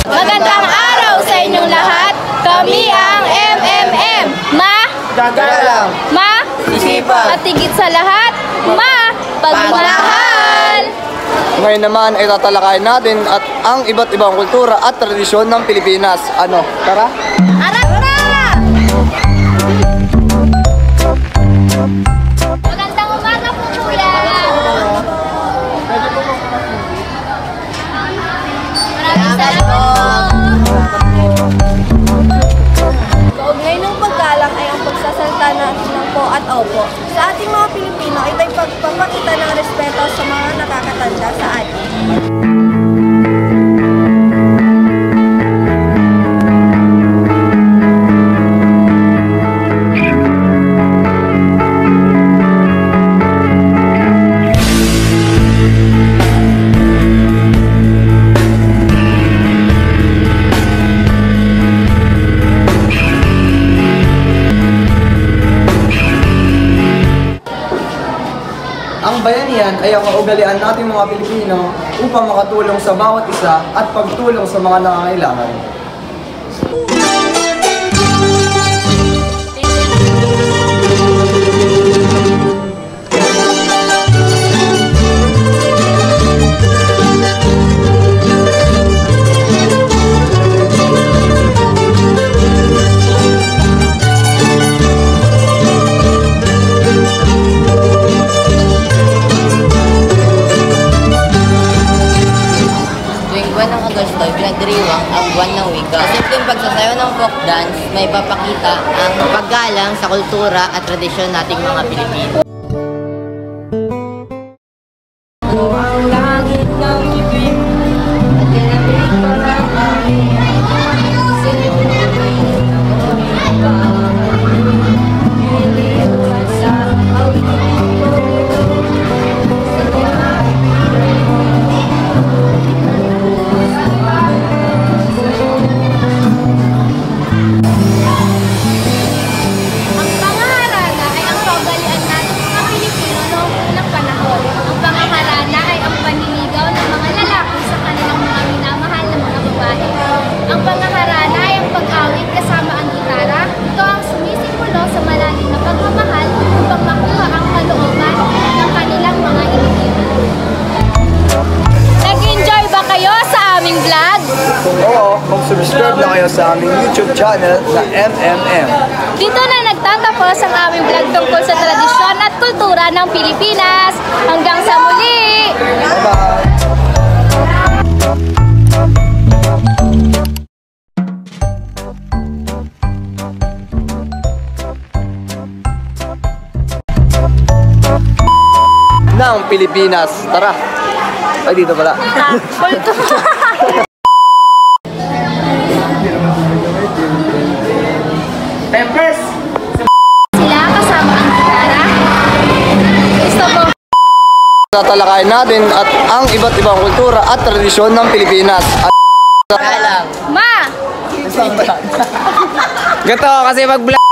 Magandang araw sa inyong lahat. Kami ang MMM. Gagalang, Isipan, at higit sa lahat, pagmamahal. Ngayon naman ay tatalakayin natin at ang iba't ibang kultura at tradisyon ng Pilipinas. Ano? Tara? Arat na! Magandang umaga po, kuya. Maraming salamat po. Kaugnay ng paggalang ay ang pagsasalita natin ng po at opo. Sa ating mga Pilipino, ito'y pagpapakita ng respeto sa mga nakakatanda sa atin. Ang bayanihan ay ang kaugalian nating mga Pilipino upang makatulong sa bawat isa at pagtulong sa mga nangangailangan. Pinagdiriwang ang buwan ng wika. Sa simpleng pagsasayaw ng folk dance, may papakita ang paggalang sa kultura at tradisyon nating mga Pilipino. Ang langit ng ibig at kinabig ko ng amin. Oo, mag-subscribe na kayo sa aming YouTube channel na MMM. Dito na nagtatapos ang aming vlog tungkol sa tradisyon at kultura ng Pilipinas. Hanggang sa muli! Bye-bye! Ng Pilipinas. Tara! Ay, dito pala. Peppers! Sila kasama ang gitara. Gusto mo? Tatalakayin natin at ang iba't ibang kultura at tradisyon ng Pilipinas. Gagalang. Ma! Gato kasi mag-vlog.